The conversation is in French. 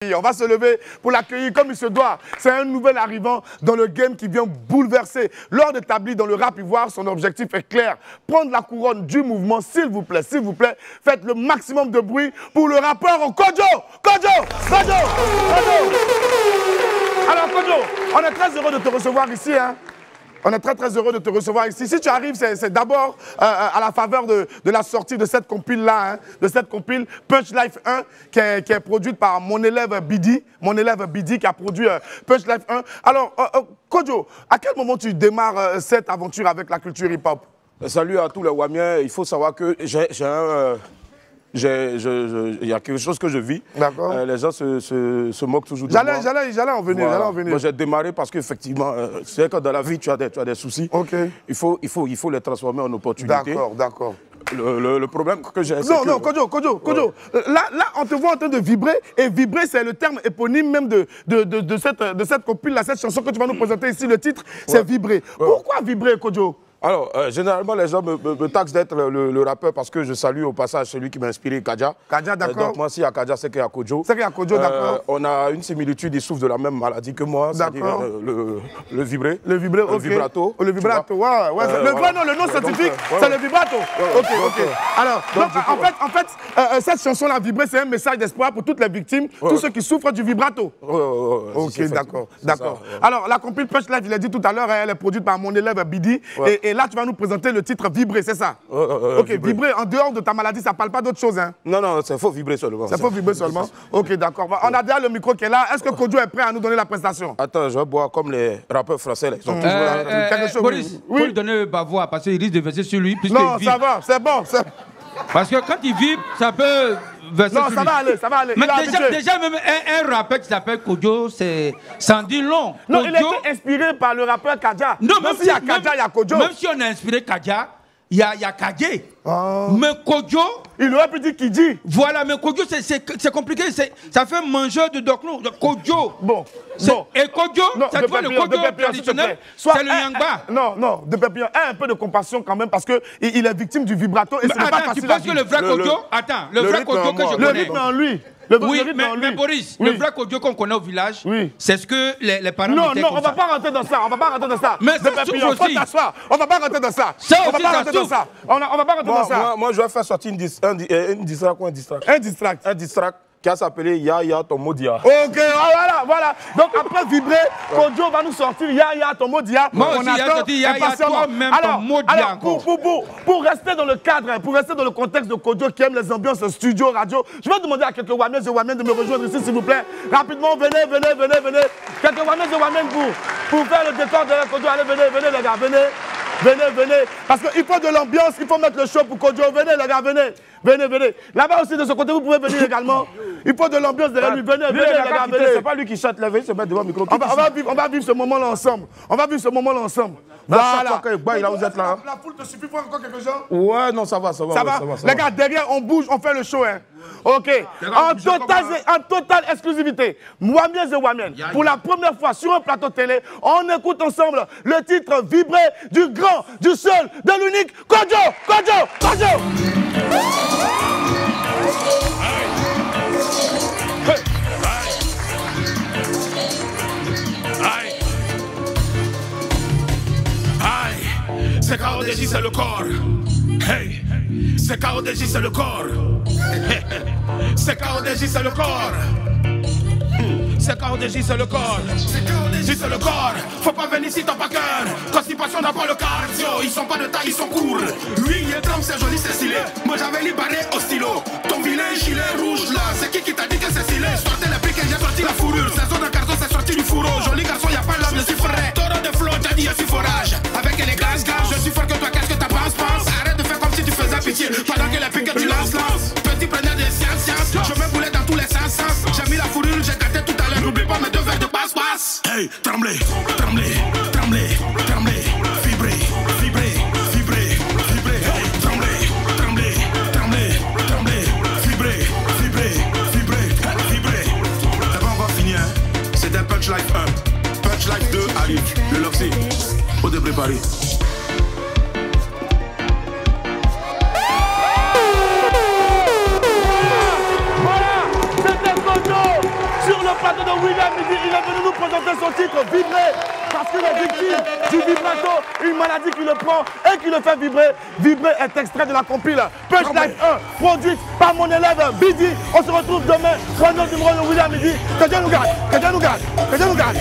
On va se lever pour l'accueillir comme il se doit. C'est un nouvel arrivant dans le game qui vient bouleverser. Lors d'établir dans le rap ivoire, son objectif est clair. Prendre la couronne du mouvement, s'il vous plaît, faites le maximum de bruit pour le rappeur Kodjo. Alors Kodjo, on est très heureux de te recevoir ici, hein. On est très heureux de te recevoir ici. Si tu arrives, c'est d'abord à la faveur de la sortie de cette compile-là, hein, de cette compile Punch Life 1 qui est produite par mon élève Bidi qui a produit Punch Life 1. Alors, Kodjo, à quel moment tu démarres cette aventure avec la culture hip-hop? Salut à tous les Wamiens. Il faut savoir que il y a quelque chose que je vis. D'accord. Les gens se moquent toujours de moi. J'allais en venir. Moi, j'ai démarré parce qu'effectivement, c'est que dans la vie, tu as des soucis. Ok. Il faut les transformer en opportunités. D'accord. Le problème que j'ai, c'est Non, Kodjo. Là, on te voit en train de vibrer. Et vibrer, c'est le terme éponyme même de cette compile-là, cette chanson que tu vas nous présenter ici. Le titre, c'est vibrer. Pourquoi vibrer, Kodjo? Alors, généralement, les gens me taxent d'être le rappeur parce que je salue au passage celui qui m'a inspiré, Kadja. Kadja, d'accord. Donc, moi, s'il y a Kadja, c'est qu'il y a Kodjo. C'est qu'il y a Kodjo, d'accord. On a une similitude, il souffre de la même maladie que moi, c'est-à-dire le vibré. Le vibré, Le vibrato. Le vibrato, ouais. Le nom scientifique, c'est le vibrato. Ok. Alors, en fait, cette chanson-là, Vibrer, c'est un message d'espoir pour toutes les victimes, tous ceux qui souffrent du vibrato. Ok, d'accord. Alors, la compile Punch Life, je l'ai dit tout à l'heure, elle est produite par mon élève Bidi. Et là, tu vas nous présenter le titre Vibrer, c'est ça? Ok, vibrer, en dehors de ta maladie, ça ne parle pas d'autre chose, hein? Non, c'est faux vibrer seulement. C'est faux vibrer seulement? Ok, d'accord. On a déjà le micro qui est là. Est-ce que Kodjo est prêt à nous donner la prestation? Attends, je vais boire comme les rappeurs français. Ils sont toujours là. Quelque chose. Boris, faut lui donner Bavois parce qu'il risque de verser sur lui. Non, ça va, c'est bon. Parce que quand il vibre, ça peut verser sur lui. Non, ça va aller. Mais déjà même un rappeur qui s'appelle Kodjo, ça en dit long. Non, il était inspiré par le rappeur Kadja. Non, même s'il y a Kadja, il y a Kodjo. Même si on a inspiré Kadja, il y a Kagé. Mais Kodjo... Il aurait pu dire Kidji. Voilà, mais Kodjo, c'est compliqué. Ça fait mangeur de Dokno. Kodjo. Bon. Et Kodjo, ça fait le Kodjo traditionnel, c'est le Yangba. Non, de Pépillon, un peu de compassion quand même parce qu'il est victime du vibrato et c'est pas facile. Tu penses que le vrai Kodjo... Attends, le vrai Kodjo que je connais... Le rythme en lui. Oui, mais Boris, le vrai Kodjo qu'on connaît au village, c'est ce que les parents mettaient comme ça. Non, on va pas rentrer dans ça. Mais ça souffre aussi. On va pas rentrer dans ça. On va pas rentrer dans ça. On va pas rentrer dans ça. Moi, je vais faire sortir un distract ou un distract. Un distract qui a s'appelé Ya Tomodia. Ok, voilà. Donc après vibrer, Kodjo va nous sortir Ya Tomodia. Moi aussi, il a sorti Ya toi-même Tomodia. Pour rester dans le cadre, pour rester dans le contexte de Kodjo qui aime les ambiances studio, radio, je vais demander à quelques Wamiens et Wamiens de me rejoindre ici, s'il vous plaît. Rapidement, venez. Quelques Wamiens et Wamiens pour faire le décor de Kodjo. Allez, venez les gars, venez. Parce qu'il faut de l'ambiance, il faut mettre le show pour Kodjo. Venez les gars, venez. Là-bas aussi, de ce côté, vous pouvez venir également. Il faut de l'ambiance derrière lui. Venez les gars, venez. C'est pas lui qui chante, il se met devant le micro. On va vivre ce moment-là ensemble. Voilà. Vous êtes là. La foule te suffit pour encore quelque chose? Ouais, non, ça va. Les gars, derrière, on bouge, on fait le show, hein. Ok. En totale exclusivité, Wamiens et Wamiennes, pour la première fois sur un plateau télé, on écoute ensemble le titre Vibrer du grand, du seul, de l'unique Kodjo. C'est KODJ, c'est le corps. Hey, c'est KODJ, c'est le corps. C'est KODJ, c'est le corps. C'est KODJ, c'est le corps. C'est le corps. Faut pas venir ici, t'as pas cœur. Constipation d'abord le cardio. Ils sont pas de taille, ils sont courts. Lui, il est trempe, c'est joli, c'est stylé. Moi, j'avais libéré au stylo. Ton vilain gilet rouge là, c'est qui t'a dit que c'est stylé? Sortez les piques et j'ai sorti la fourrure. Saison de carton, c'est sorti du fourreau. Joli garçon, y'a pas l'homme, je suis frais. Taureau de flot, t'as dit, je suis forage. Avec les gaz, je suis fort que toi, qu'est-ce que t'as pense. Arrête de faire comme si tu faisais pitié. Pendant que les piques tu lances. Petit preneur de science. Je me boulais dans tous les sens. J'ai mis la fourrure, j'ai gâté tout à l'heure. N'oublie pas mes 2 verres de passe-passe. Hey, tremblez. Vibrer. Hey, tremblez. Vibrer. D'abord, on va finir. C'était Punch Life 1. Punch Life 2 arrive. Le Loxy. Faut te préparer. Voilà, c'était Kodjo sur sur le plateau de William Midi, il est venu nous présenter son titre Vibrer, parce qu'il est victime du vibrato, une maladie qui le prend et qui le fait vibrer. Vibrer est extrait de la compile Punchline 1, produite par mon élève Bidi. On se retrouve demain pour un autre numéro de William Midi. Que Dieu nous garde, que Dieu nous garde, que Dieu nous garde.